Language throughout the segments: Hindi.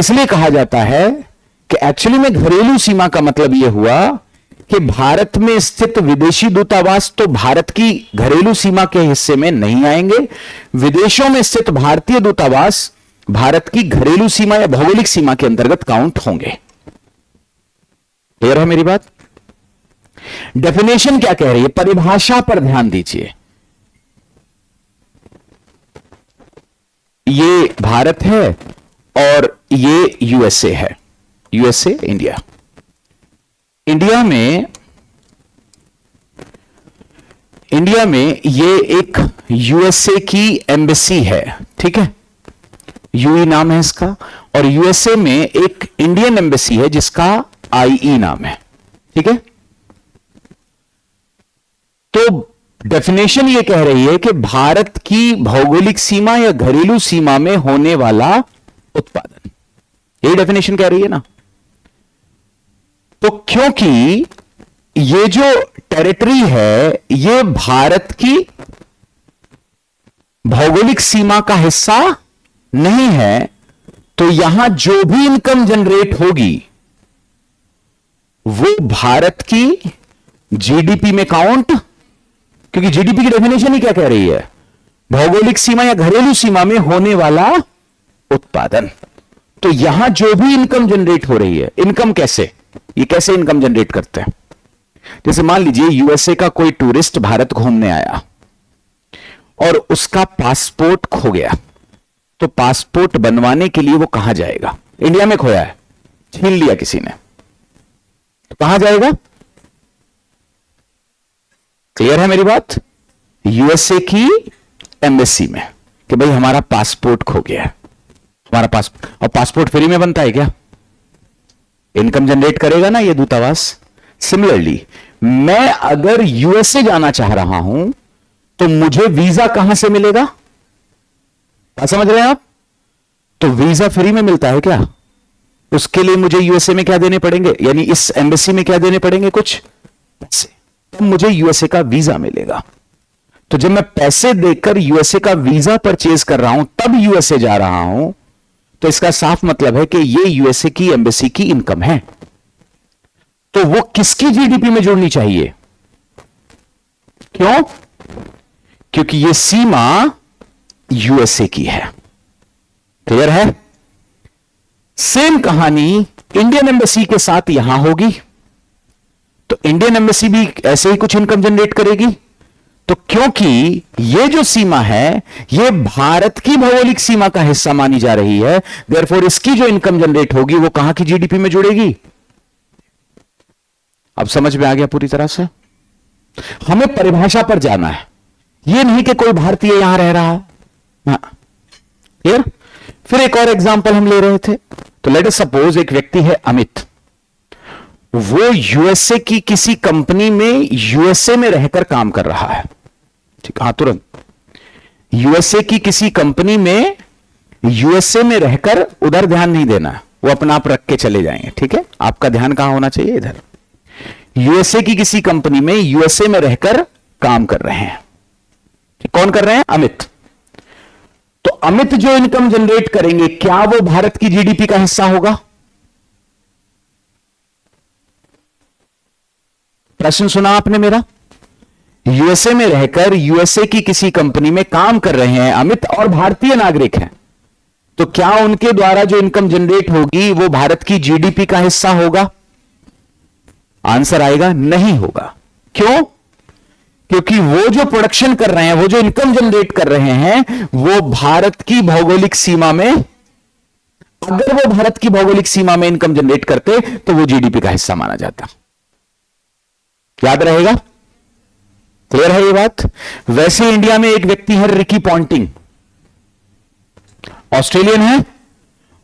इसलिए कहा जाता है कि एक्चुअली में घरेलू सीमा का मतलब यह हुआ कि भारत में स्थित विदेशी दूतावास तो भारत की घरेलू सीमा के हिस्से में नहीं आएंगे, विदेशों में स्थित भारतीय दूतावास भारत की घरेलू सीमा या भौगोलिक सीमा के अंतर्गत काउंट होंगे। क्लियर है मेरी बात? डेफिनेशन क्या कह रही है, परिभाषा पर ध्यान दीजिए। ये भारत है और ये यूएसए है, यूएसए इंडिया। इंडिया में ये एक यूएसए की एम्बेसी है, ठीक है, यूई नाम है इसका, और यूएसए में एक इंडियन एम्बेसी है जिसका आईई नाम है, ठीक है। तो डेफिनेशन ये कह रही है कि भारत की भौगोलिक सीमा या घरेलू सीमा में होने वाला उत्पादन, यही डेफिनेशन कह रही है ना। तो क्योंकि ये जो टेरिटरी है ये भारत की भौगोलिक सीमा का हिस्सा नहीं है, तो यहां जो भी इनकम जनरेट होगी वो भारत की जीडीपी में काउंट, क्योंकि जीडीपी की डेफिनेशन ही क्या कह रही है, भौगोलिक सीमा या घरेलू सीमा में होने वाला उत्पादन। तो यहां जो भी इनकम जनरेट हो रही है, इनकम कैसे, ये कैसे इनकम जनरेट करते हैं, जैसे मान लीजिए यूएसए का कोई टूरिस्ट भारत घूमने आया और उसका पासपोर्ट खो गया, तो पासपोर्ट बनवाने के लिए वो कहां जाएगा, इंडिया में खोया है, छीन लिया किसी ने, तो कहां जाएगा? क्लियर है मेरी बात? यूएसए की एम्बेसी में कि भाई हमारा पासपोर्ट खो गया है, हमारा पासपोर्ट, और पासपोर्ट फ्री में बनता है क्या? इनकम जनरेट करेगा ना ये दूतावास। सिमिलरली मैं अगर यूएसए जाना चाह रहा हूं तो मुझे वीजा कहां से मिलेगा, क्या समझ रहे हैं आप? तो वीजा फ्री में मिलता है क्या? उसके लिए मुझे यूएसए में क्या देने पड़ेंगे, यानी इस एम्बेसी में क्या देने पड़ेंगे, कुछ पैसे, तब मुझे यूएसए का वीजा मिलेगा। तो जब मैं पैसे देकर यूएसए का वीजा परचेज कर रहा हूं तब यूएसए जा रहा हूं, तो इसका साफ मतलब है कि ये यूएसए की एम्बेसी की इनकम है। तो वो किसकी जीडीपी में जुड़नी चाहिए? क्यों? क्योंकि ये सीमा यूएसए की है। क्लियर है? सेम कहानी इंडियन एम्बेसी के साथ यहां होगी, तो इंडियन एम्बेसी भी ऐसे ही कुछ इनकम जनरेट करेगी। तो क्योंकि ये जो सीमा है ये भारत की भौगोलिक सीमा का हिस्सा मानी जा रही है, देयरफॉर इसकी जो इनकम जनरेट होगी वो कहां की जीडीपी में जुड़ेगी। अब समझ में आ गया पूरी तरह से? हमें परिभाषा पर जाना है, यह नहीं कि कोई भारतीय यहां रह रहा है। क्लियर? फिर एक और एग्जांपल हम ले रहे थे, तो लेट अस सपोज एक व्यक्ति है अमित, वो यूएसए की किसी कंपनी में यूएसए में रहकर काम कर रहा है, ठीक, हाँ तुरंत, यूएसए की किसी कंपनी में यूएसए में रहकर, उधर ध्यान नहीं देना, वो अपना आप रख के चले जाएंगे, ठीक है, आपका ध्यान कहां होना चाहिए, इधर। यूएसए की किसी कंपनी में यूएसए में रहकर काम कर रहे हैं, कौन कर रहे हैं? अमित। तो अमित जो इनकम जनरेट करेंगे क्या वो भारत की जीडीपी का हिस्सा होगा? प्रश्न सुना आपने मेरा? यूएसए में रहकर यूएसए की किसी कंपनी में काम कर रहे हैं अमित और भारतीय नागरिक हैं, तो क्या उनके द्वारा जो इनकम जनरेट होगी वो भारत की जीडीपी का हिस्सा होगा? आंसर आएगा नहीं होगा। क्यों? क्योंकि वो जो प्रोडक्शन कर रहे हैं, वो जो इनकम जनरेट कर रहे हैं, वो भारत की भौगोलिक सीमा में, अगर वो भारत की भौगोलिक सीमा में इनकम जनरेट करते तो वो जीडीपी का हिस्सा माना जाता। याद रहेगा? क्लियर है ये बात? वैसे इंडिया में एक व्यक्ति है रिकी पॉन्टिंग, ऑस्ट्रेलियन है,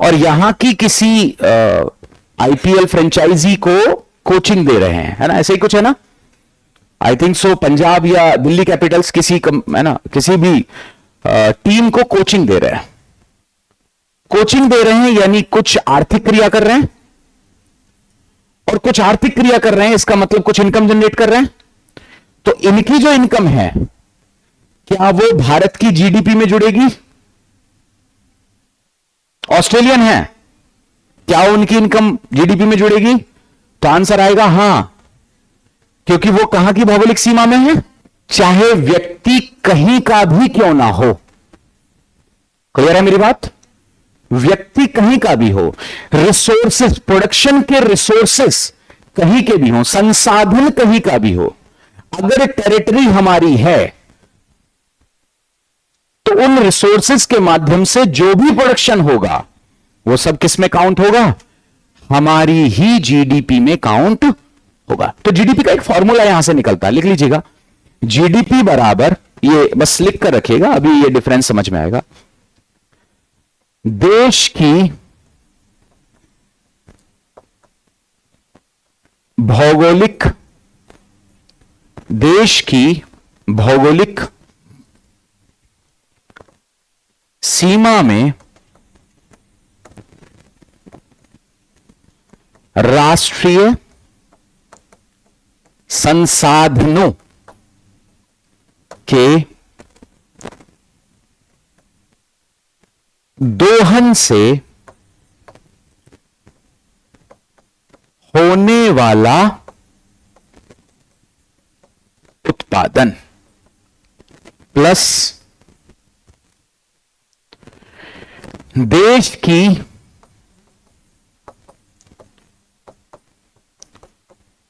और यहां की किसी आईपीएल फ्रेंचाइजी को कोचिंग दे रहे हैं, है ना, ऐसे ही कुछ है ना, आई थिंक सो, पंजाब या दिल्ली कैपिटल्स किसी है ना, किसी भी टीम को कोचिंग दे रहे हैं। कोचिंग दे रहे हैं यानी कुछ आर्थिक क्रिया कर रहे हैं, और कुछ आर्थिक क्रिया कर रहे हैं इसका मतलब कुछ इनकम जनरेट कर रहे हैं। तो इनकी जो इनकम है क्या वो भारत की जीडीपी में जुड़ेगी? ऑस्ट्रेलियन है, क्या उनकी इनकम जीडीपी में जुड़ेगी? तो आंसर आएगा हां, क्योंकि वो कहां की भौगोलिक सीमा में है? चाहे व्यक्ति कहीं का भी क्यों ना हो। क्लियर है मेरी बात? व्यक्ति कहीं का भी हो, रिसोर्सेस, प्रोडक्शन के रिसोर्सेस कहीं के भी हो, संसाधन कहीं का भी हो, अगर टेरिटरी हमारी है तो उन रिसोर्सेस के माध्यम से जो भी प्रोडक्शन होगा वो सब किस में काउंट होगा? हमारी ही जीडीपी में काउंट होगा। तो जीडीपी का एक फॉर्मूला यहां से निकलता है, लिख लीजिएगा। जीडीपी बराबर, ये बस लिख कर रखिएगा, अभी ये डिफरेंस समझ में आएगा। देश की भौगोलिक, देश की भौगोलिक सीमा में राष्ट्रीय संसाधनों के दोहन से होने वाला उत्पादन प्लस देश की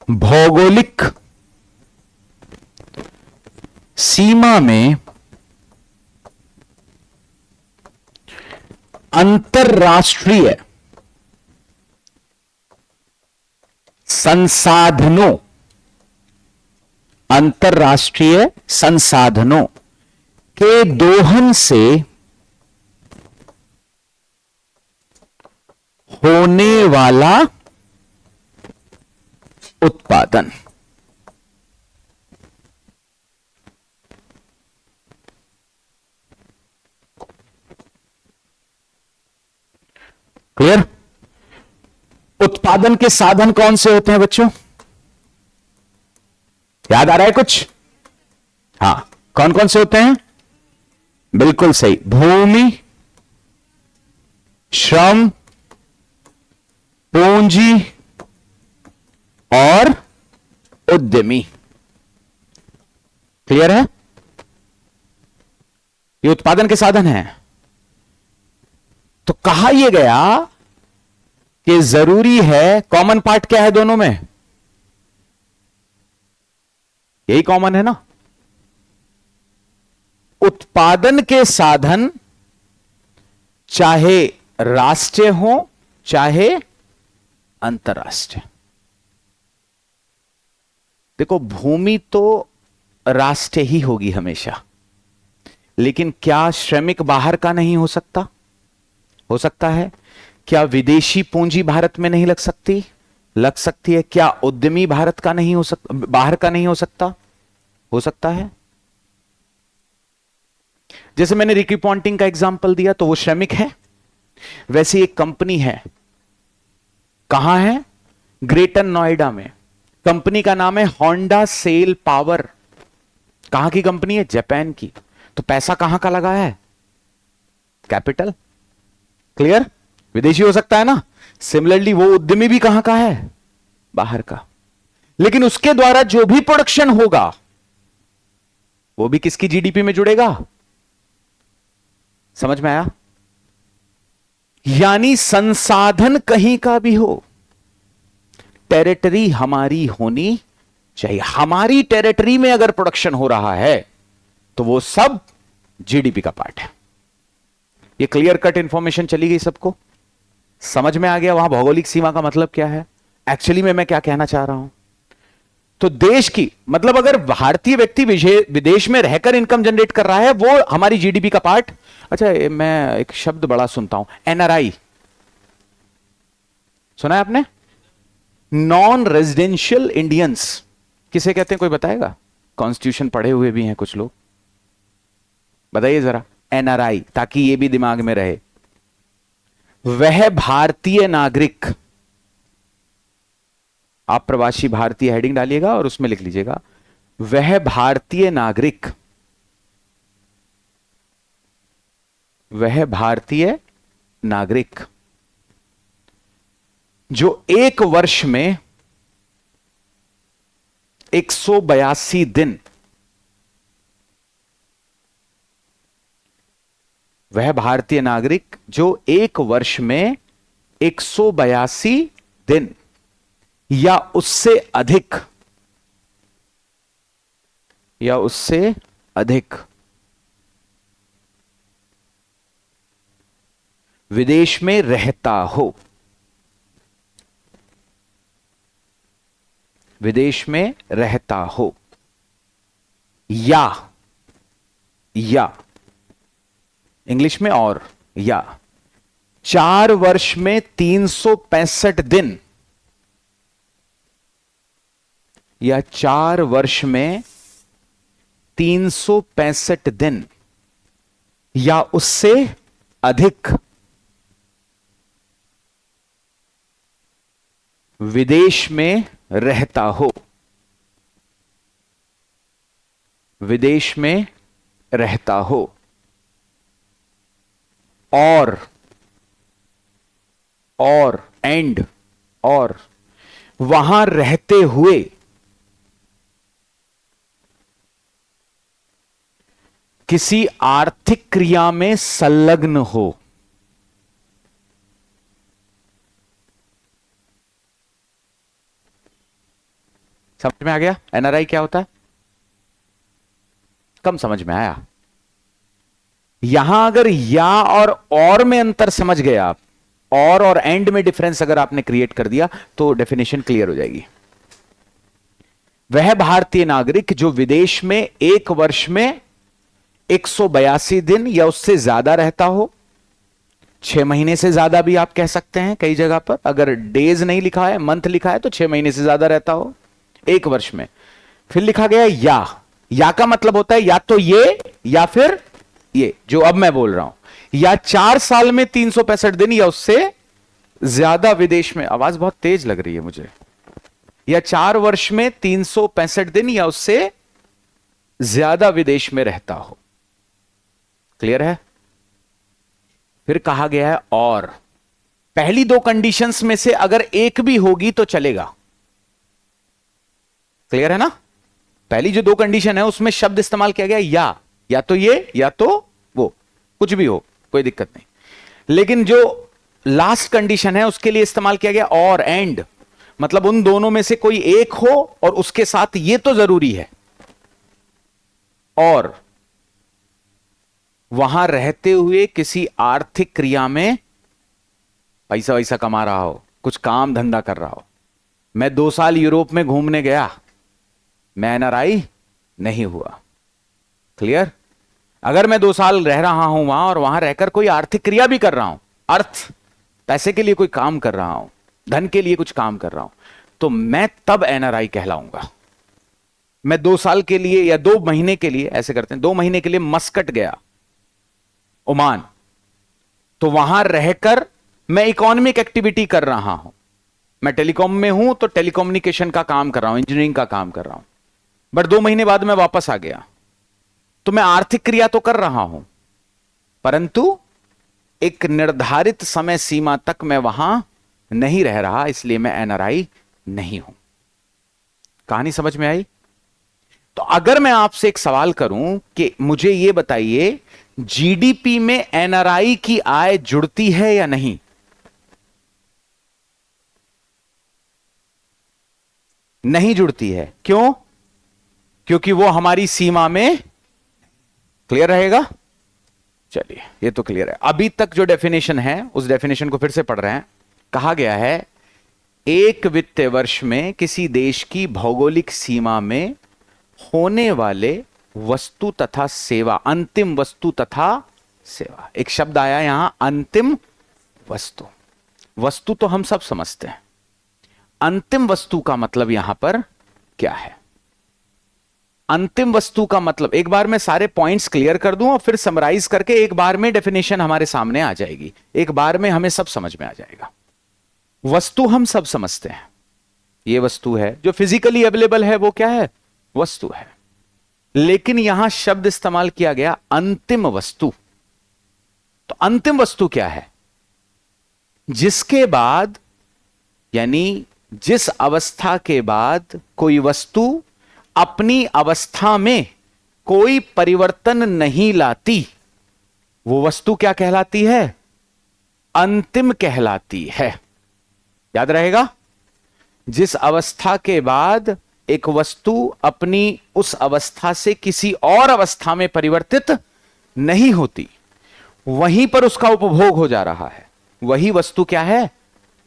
भौगोलिक सीमा में अंतरराष्ट्रीय संसाधनों, अंतरराष्ट्रीय संसाधनों के दोहन से होने वाला उत्पादन। क्लियर? उत्पादन के साधन कौन से होते हैं बच्चों? याद आ रहा है कुछ? हां, कौन कौन से होते हैं? बिल्कुल सही, भूमि, श्रम, पूंजी और उद्यमी। क्लियर है? ये उत्पादन के साधन हैं। तो कहा यह गया कि जरूरी है, कॉमन पार्ट क्या है दोनों में? यही कॉमन है ना। उत्पादन के साधन चाहे राष्ट्रीय हो चाहे अंतरराष्ट्रीय। देखो, भूमि तो राष्ट्रीय ही होगी हमेशा, लेकिन क्या श्रमिक बाहर का नहीं हो सकता? हो सकता है। क्या विदेशी पूंजी भारत में नहीं लग सकती? लग सकती है। क्या उद्यमी भारत का नहीं हो सकता, बाहर का नहीं हो सकता? हो सकता है। जैसे मैंने रिकी पॉन्टिंग का एग्जांपल दिया, तो वो श्रमिक है। वैसे एक कंपनी है, कहां है? ग्रेटर नोएडा में। कंपनी का नाम है होंडा सेल पावर। कहां की कंपनी है? जापान की। तो पैसा कहां का लगा है? कैपिटल। क्लियर? विदेशी हो सकता है ना। सिमिलरली वो उद्यमी भी कहां का है? बाहर का। लेकिन उसके द्वारा जो भी प्रोडक्शन होगा वो भी किसकी जीडीपी में जुड़ेगा? समझ में आया? यानी संसाधन कहीं का भी हो, टेरिटरी हमारी होनी चाहिए। हमारी टेरिटरी में अगर प्रोडक्शन हो रहा है तो वो सब जीडीपी का पार्ट है। ये क्लियर कट इंफॉर्मेशन चली गई सबको? समझ में आ गया वहां भौगोलिक सीमा का मतलब क्या है, एक्चुअली में मैं क्या कहना चाह रहा हूं? तो देश की, मतलब अगर भारतीय व्यक्ति विदेश में रहकर इनकम जनरेट कर रहा है, वो हमारी जीडीपी का पार्ट। अच्छा, मैं एक शब्द बड़ा सुनता हूं, एनआरआई। सुना है आपने? नॉन रेजिडेंशियल इंडियंस किसे कहते हैं, कोई बताएगा? कॉन्स्टिट्यूशन पढ़े हुए भी हैं कुछ लोग, बताइए जरा। एनआरआई, ताकि ये भी दिमाग में रहे। वह भारतीय नागरिक, आप प्रवासी भारतीय हेडिंग डालिएगा और उसमें लिख लीजिएगा, वह भारतीय नागरिक, वह भारतीय नागरिक जो एक वर्ष में 182 दिन, वह भारतीय नागरिक जो एक वर्ष में 182 दिन या उससे अधिक विदेश में रहता हो, या इंग्लिश में और, या 4 वर्ष में 365 दिन, या 4 वर्ष में 365 दिन या उससे अधिक विदेश में रहता हो, और वहां रहते हुए किसी आर्थिक क्रिया में संलग्न हो। समझ में आ गया एनआरआई क्या होता है? कम समझ में आया? यहां अगर या और में अंतर समझ गए आप, और एंड में डिफरेंस अगर आपने क्रिएट कर दिया तो डेफिनेशन क्लियर हो जाएगी। वह भारतीय नागरिक जो विदेश में एक वर्ष में 182 दिन या उससे ज्यादा रहता हो, 6 महीने से ज्यादा भी आप कह सकते हैं कई जगह पर, अगर डेज नहीं लिखा है मंथ लिखा है तो 6 महीने से ज्यादा रहता हो एक वर्ष में। फिर लिखा गया या का मतलब होता है या तो ये या फिर ये जो अब मैं बोल रहा हूं, या 4 साल में 365 दिन या उससे ज्यादा विदेश में, आवाज बहुत तेज लग रही है मुझे, या 4 वर्ष में 365 दिन या उससे ज्यादा विदेश में रहता हो। क्लियर है? फिर कहा गया है और पहली 2 कंडीशंस में से अगर एक भी होगी तो चलेगा। क्लियर है ना? पहली जो 2 कंडीशन है उसमें शब्द इस्तेमाल किया गया या तो ये या तो वो, कुछ भी हो कोई दिक्कत नहीं। लेकिन जो लास्ट कंडीशन है उसके लिए इस्तेमाल किया गया और एंड, मतलब उन दोनों में से कोई एक हो और उसके साथ ये तो जरूरी है, और वहां रहते हुए किसी आर्थिक क्रिया में पैसा वैसा कमा रहा हो, कुछ काम धंधा कर रहा हो। मैं 2 साल यूरोप में घूमने गया, मैं एनआरआई नहीं हुआ। क्लियर? अगर मैं 2 साल रह रहा हूं वहां और वहां रहकर कोई आर्थिक क्रिया भी कर रहा हूं, पैसे के लिए कोई काम कर रहा हूं, धन के लिए कुछ काम कर रहा हूं, तो मैं तब एनआरआई कहलाऊंगा। मैं 2 साल के लिए या 2 महीने के लिए, ऐसे करते हैं, 2 महीने के लिए मस्कट गया, ओमान, तो वहां रहकर मैं इकोनॉमिक एक्टिविटी कर रहा हूं। मैं टेलीकॉम में हूं तो टेलीकम्युनिकेशन का काम कर रहा हूं, इंजीनियरिंग का काम कर रहा हूं, बट 2 महीने बाद मैं वापस आ गया, तो मैं आर्थिक क्रिया तो कर रहा हूं, परंतु एक निर्धारित समय सीमा तक मैं वहां नहीं रह रहा, इसलिए मैं एनआरआई नहीं हूं। कहानी समझ में आई? तो अगर मैं आपसे एक सवाल करूं कि मुझे यह बताइए, जीडीपी में एनआरआई की आय जुड़ती है या नहीं? नहीं जुड़ती है। क्यों? क्योंकि वो हमारी सीमा में। क्लियर रहेगा? चलिए, ये तो क्लियर है। अभी तक जो डेफिनेशन है उस डेफिनेशन को फिर से पढ़ रहे हैं। कहा गया है एक वित्तीय वर्ष में किसी देश की भौगोलिक सीमा में होने वाले वस्तु तथा सेवा, अंतिम वस्तु तथा सेवा। एक शब्द आया यहां, अंतिम वस्तु। वस्तु तो हम सब समझते हैं, अंतिम वस्तु का मतलब यहां पर क्या है? अंतिम वस्तु का मतलब, एक बार मैं सारे पॉइंट्स क्लियर कर दूं और फिर समराइज करके एक बार में डेफिनेशन हमारे सामने आ जाएगी, एक बार में हमें सब समझ में आ जाएगा। वस्तु हम सब समझते हैं, ये वस्तु है जो फिजिकली अवेलेबल है, वो क्या है? वस्तु है। लेकिन यहां शब्द इस्तेमाल किया गया अंतिम वस्तु। तो अंतिम वस्तु क्या है? जिसके बाद यानी जिस अवस्था के बाद कोई वस्तु अपनी अवस्था में कोई परिवर्तन नहीं लाती, वो वस्तु क्या कहलाती है? अंतिम कहलाती है। याद रहेगा, जिस अवस्था के बाद एक वस्तु अपनी उस अवस्था से किसी और अवस्था में परिवर्तित नहीं होती, वहीं पर उसका उपभोग हो जा रहा है, वही वस्तु क्या है?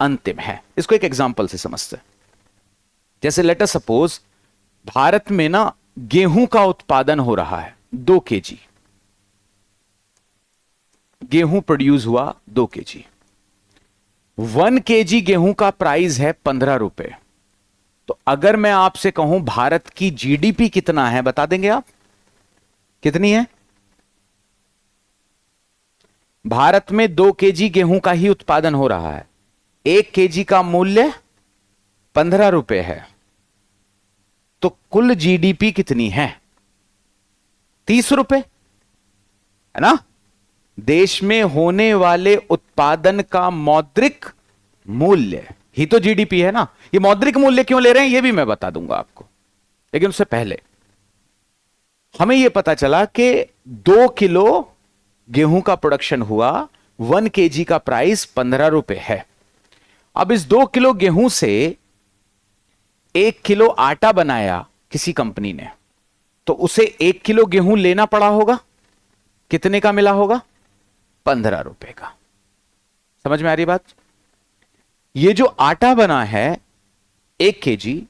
अंतिम है। इसको एक एग्जांपल से समझते हैं। जैसे लेट अस सपोज भारत में ना गेहूं का उत्पादन हो रहा है 2 kg, गेहूं प्रोड्यूस हुआ 2 kg, 1 kg गेहूं का प्राइस है 15 रुपए। तो अगर मैं आपसे कहूं भारत की जीडीपी कितना है, बता देंगे आप? कितनी है? भारत में 2 kg गेहूं का ही उत्पादन हो रहा है, 1 kg का मूल्य 15 रुपए है, तो कुल जीडीपी कितनी है? 30 रुपए, है ना? देश में होने वाले उत्पादन का मौद्रिक मूल्य ही तो जीडीपी है ना। ये मौद्रिक मूल्य क्यों ले रहे हैं ये भी मैं बता दूंगा आपको, लेकिन उससे पहले हमें यह पता चला कि 2 किलो गेहूं का प्रोडक्शन हुआ, 1 kg का प्राइस 15 रुपए है। अब इस 2 किलो गेहूं से 1 किलो आटा बनाया किसी कंपनी ने, तो उसे 1 किलो गेहूं लेना पड़ा होगा, कितने का मिला होगा? 15 रुपए का। समझ में आ रही बात? ये जो आटा बना है 1 kg,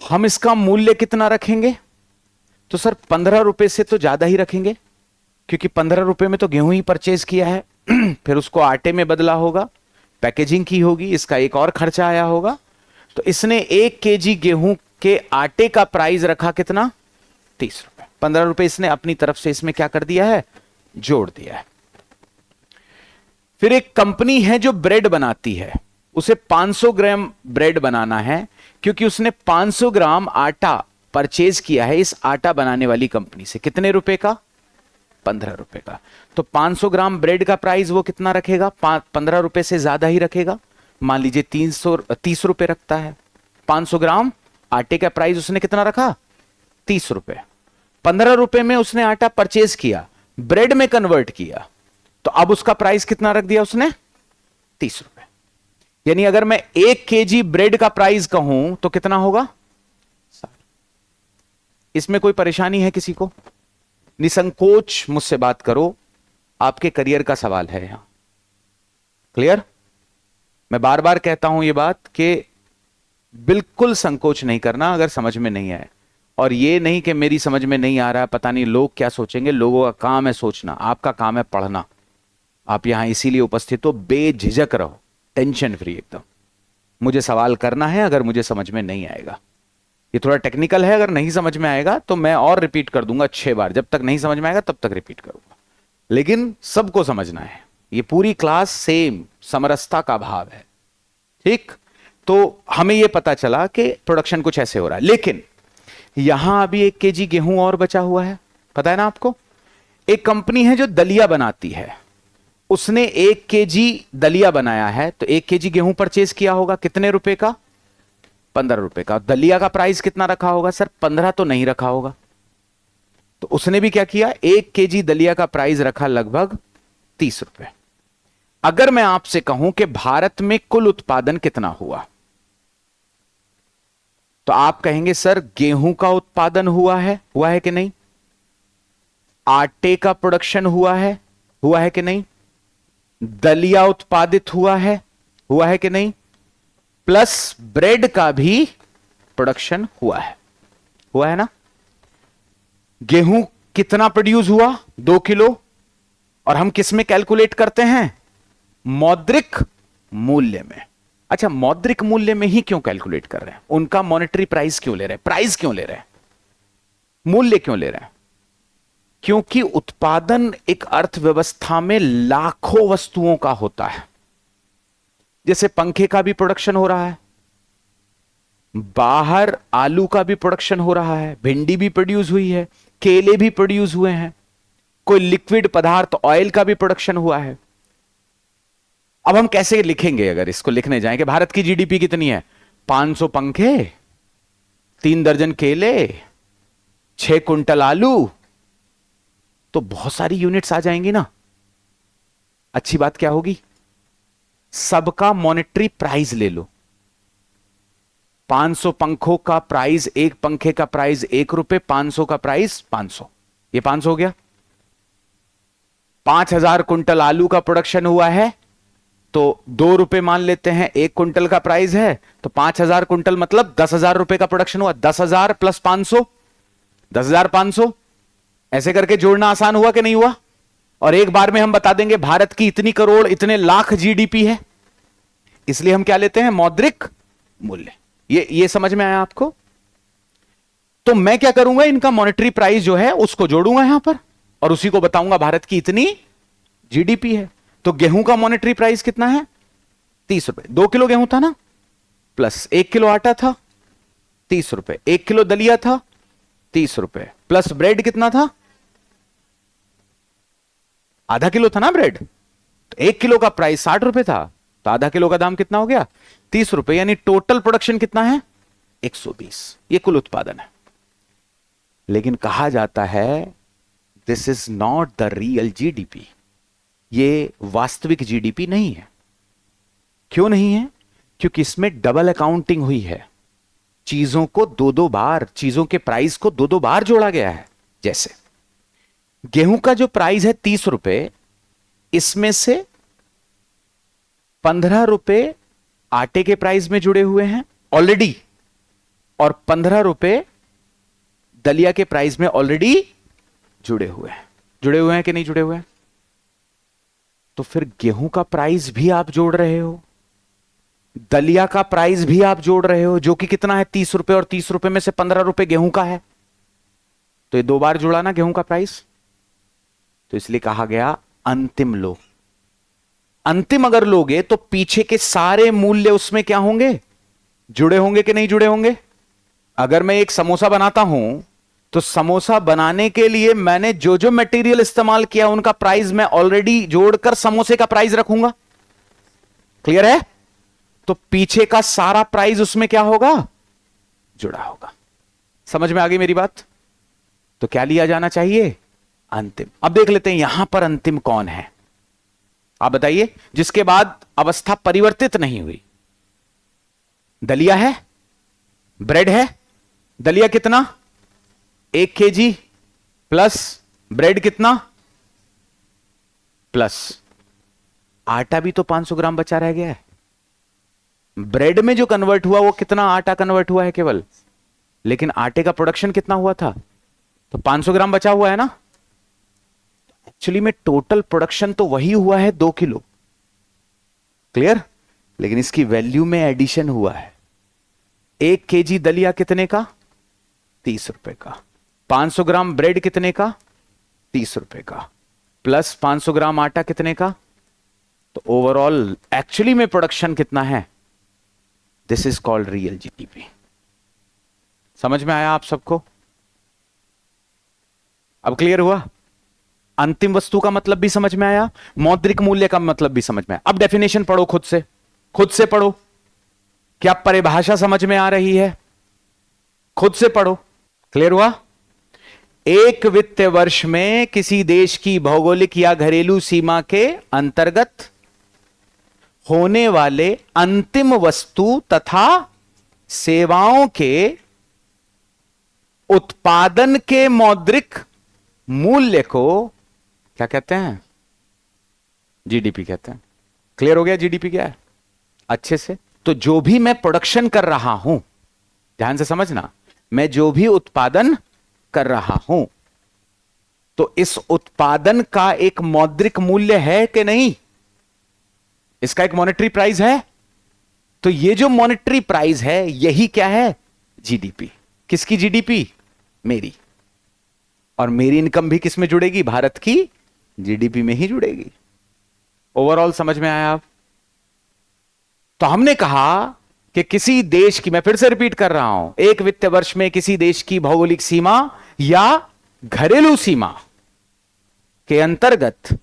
हम इसका मूल्य कितना रखेंगे? तो सर 15 रुपए से तो ज्यादा ही रखेंगे, क्योंकि 15 रुपए में तो गेहूं ही परचेज किया है फिर उसको आटे में बदला होगा, पैकेजिंग की होगी, इसका एक और खर्चा आया होगा। तो इसने 1 kg गेहूं के आटे का प्राइस रखा कितना? 30 रुपए। 15 रुपए इसने अपनी तरफ से इसमें क्या कर दिया है? जोड़ दिया है। फिर एक कंपनी है जो ब्रेड बनाती है, उसे 500 ग्राम ब्रेड बनाना है, क्योंकि उसने 500 ग्राम आटा परचेज किया है इस आटा बनाने वाली कंपनी से। कितने रुपए का? 15 रुपए का। तो 500 ग्राम ब्रेड का प्राइस वो कितना रखेगा? 15 रुपए से ज्यादा ही रखेगा। मान लीजिए 30 रुपए रखता है। 500 ग्राम आटे का प्राइस उसने कितना रखा? 30 रुपए। 15 रुपए में उसने आटा परचेज किया, ब्रेड में कन्वर्ट किया, तो अब उसका प्राइस कितना रख दिया उसने? 30 रुपए। यानी अगर मैं 1 kg ब्रेड का प्राइस कहूं तो कितना होगा? इसमें कोई परेशानी है किसी को? निसंकोच मुझसे बात करो, आपके करियर का सवाल है यहां। क्लियर? मैं बार बार कहता हूं यह बात कि बिल्कुल संकोच नहीं करना अगर समझ में नहीं आए, और यह नहीं कि मेरी समझ में नहीं आ रहा है, पता नहीं लोग क्या सोचेंगे। लोगों का काम है सोचना, आपका काम है पढ़ना। आप यहां इसीलिए उपस्थित हो, बेझिझक रहो, टेंशन फ्री एकदम। मुझे सवाल करना है अगर मुझे समझ में नहीं आएगा। ये थोड़ा टेक्निकल है, अगर नहीं समझ में आएगा तो मैं और रिपीट कर दूंगा 6 बार, जब तक नहीं समझ में आएगा तब तक रिपीट करूंगा, लेकिन सबको समझना है। ये पूरी क्लास सेम समरसता का भाव है, ठीक? तो हमें यह पता चला कि प्रोडक्शन कुछ ऐसे हो रहा है, लेकिन यहां अभी 1 kg गेहूं और बचा हुआ है। पता है ना आपको? एक कंपनी है जो दलिया बनाती है, उसने 1 kg दलिया बनाया है, तो 1 kg गेहूं परचेज किया होगा, कितने रुपए का? 15 रुपए का। दलिया का प्राइस कितना रखा होगा? सर 15 तो नहीं रखा होगा। तो उसने भी क्या किया? 1 kg दलिया का प्राइस रखा लगभग 30 रुपए। अगर मैं आपसे कहूं कि भारत में कुल उत्पादन कितना हुआ, तो आप कहेंगे सर गेहूं का उत्पादन हुआ है कि नहीं? आटे का प्रोडक्शन हुआ है कि नहीं? दलिया उत्पादित हुआ है कि नहीं? प्लस ब्रेड का भी प्रोडक्शन हुआ है ना? गेहूं कितना प्रोड्यूस हुआ? 2 किलो। और हम किस में कैलकुलेट करते हैं? मौद्रिक मूल्य में। अच्छा, मौद्रिक मूल्य में ही क्यों कैलकुलेट कर रहे हैं? उनका मॉनेटरी प्राइस क्यों ले रहे हैं? प्राइस क्यों ले रहे हैं? मूल्य क्यों ले रहे हैं? क्योंकि उत्पादन एक अर्थव्यवस्था में लाखों वस्तुओं का होता है। जैसे पंखे का भी प्रोडक्शन हो रहा है, बाहर आलू का भी प्रोडक्शन हो रहा है, भिंडी भी प्रोड्यूस हुई है, केले भी प्रोड्यूस हुए हैं, कोई लिक्विड पदार्थ ऑयल का भी प्रोडक्शन हुआ है। अब हम कैसे लिखेंगे, अगर इसको लिखने जाएं कि भारत की जीडीपी कितनी है, 500 पंखे, 3 दर्जन केले, 6 कुंटल आलू, तो बहुत सारी यूनिट्स आ जाएंगी ना। अच्छी बात क्या होगी, सबका मॉनेटरी प्राइस ले लो। 500 पंखों का प्राइस, एक पंखे का प्राइस 1 रुपए, 500 का प्राइस 500, ये 500 हो गया। 5000 कुंटल आलू का प्रोडक्शन हुआ है तो 2 रुपए मान लेते हैं, 1 कुंटल का प्राइस है तो 5000 कुंटल मतलब 10,000 रुपए का प्रोडक्शन हुआ। 10,000 प्लस 500, 10,500, ऐसे करके जोड़ना आसान हुआ कि नहीं हुआ। और एक बार में हम बता देंगे भारत की इतनी करोड़, इतने लाख जीडीपी है, इसलिए हम क्या लेते हैं, मौद्रिक मूल्य। ये समझ में आया आपको। तो मैं क्या करूंगा, इनका मॉनेटरी प्राइस जो है उसको जोड़ूंगा यहां पर और उसी को बताऊंगा भारत की इतनी जीडीपी है। तो गेहूं का मॉनेटरी प्राइस कितना है, 30 रुपए। 2 किलो गेहूं था ना, प्लस 1 किलो आटा था, 30 रुपए। 1 किलो दलिया था, 30 रुपए, प्लस ब्रेड कितना था, आधा किलो था ना ब्रेड, तो 1 किलो का प्राइस 60 रुपए था, तो आधा किलो का दाम कितना हो गया, 30 रुपए। यानी टोटल प्रोडक्शन कितना है, 120। ये कुल उत्पादन है। लेकिन कहा जाता है this is not the real GDP, ये वास्तविक जीडीपी नहीं है। क्यों नहीं है, क्योंकि इसमें डबल अकाउंटिंग हुई है। चीजों को दो दो बार, चीजों के प्राइस को दो दो बार जोड़ा गया है। जैसे गेहूं का जो प्राइस है 30 रुपए, इसमें से 15 रुपए आटे के प्राइस में जुड़े हुए हैं ऑलरेडी, और 15 रुपए दलिया के प्राइस में ऑलरेडी जुड़े हुए हैं। जुड़े हुए हैं कि नहीं जुड़े हुए हैं। तो फिर गेहूं का प्राइस भी आप जोड़ रहे हो, दलिया का प्राइस भी आप जोड़ रहे हो, जो कि कितना है 30 रुपए, और 30 रुपए में से 15 रुपए गेहूं का है, तो ये 2 बार जुड़ा ना गेहूं का प्राइस। तो इसलिए कहा गया अंतिम लो। अंतिम अगर लोगे तो पीछे के सारे मूल्य उसमें क्या होंगे, जुड़े होंगे कि नहीं जुड़े होंगे। अगर मैं एक समोसा बनाता हूं तो समोसा बनाने के लिए मैंने जो जो मटेरियल इस्तेमाल किया उनका प्राइस मैं ऑलरेडी जोड़कर समोसे का प्राइस रखूंगा। क्लियर है। तो पीछे का सारा प्राइस उसमें क्या होगा, जुड़ा होगा। समझ में आ गई मेरी बात। तो क्या लिया जाना चाहिए, अंतिम। अब देख लेते हैं यहां पर अंतिम कौन है, आप बताइए, जिसके बाद अवस्था परिवर्तित नहीं हुई। दलिया है, ब्रेड है। दलिया कितना, 1 kg, प्लस ब्रेड कितना, प्लस आटा भी तो 500 ग्राम बचा रह गया है। ब्रेड में जो कन्वर्ट हुआ वो कितना आटा कन्वर्ट हुआ है केवल, लेकिन आटे का प्रोडक्शन कितना हुआ था, तो 500 ग्राम बचा हुआ है ना। एक्चुअली में टोटल प्रोडक्शन तो वही हुआ है 2 किलो। क्लियर। लेकिन इसकी वैल्यू में एडिशन हुआ है। 1 kg दलिया कितने का, 30 रुपए का। 500 ग्राम ब्रेड कितने का, 30 रुपए का, प्लस 500 ग्राम आटा कितने का। तो ओवरऑल एक्चुअली में प्रोडक्शन कितना है, this is called real GDP. समझ में आया आप सबको। अब क्लियर हुआ। अंतिम वस्तु का मतलब भी समझ में आया, मौद्रिक मूल्य का मतलब भी समझ में आया। अब डेफिनेशन पढ़ो, खुद से पढ़ो। क्या परिभाषा समझ में आ रही है, खुद से पढ़ो। क्लियर हुआ। एक वित्तीय वर्ष में किसी देश की भौगोलिक या घरेलू सीमा के अंतर्गत होने वाले अंतिम वस्तु तथा सेवाओं के उत्पादन के मौद्रिक मूल्य को क्या कहते हैं, जीडीपी कहते हैं। क्लियर हो गया जीडीपी क्या है अच्छे से। तो जो भी मैं प्रोडक्शन कर रहा हूं, ध्यान से समझना, मैं जो भी उत्पादन कर रहा हूं तो इस उत्पादन का एक मौद्रिक मूल्य है कि नहीं, इसका एक मॉनेटरी प्राइस है। तो ये जो मॉनेटरी प्राइस है यही क्या है, जीडीपी। किसकी जीडीपी, मेरी। और मेरी इनकम भी किस में जुड़ेगी, भारत की जीडीपी में ही जुड़ेगी। ओवरऑल समझ में आया आप। तो हमने कहा कि किसी देश की, मैं फिर से रिपीट कर रहा हूं, एक वित्तीय वर्ष में किसी देश की भौगोलिक सीमा या घरेलू सीमा के अंतर्गत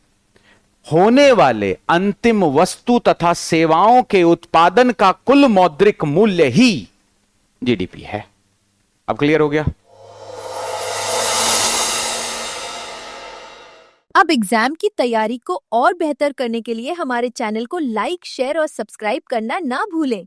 होने वाले अंतिम वस्तु तथा सेवाओं के उत्पादन का कुल मौद्रिक मूल्य ही जीडीपी है। अब क्लियर हो गया? अब एग्जाम की तैयारी को और बेहतर करने के लिए हमारे चैनल को लाइक, शेयर और सब्सक्राइब करना ना भूलें।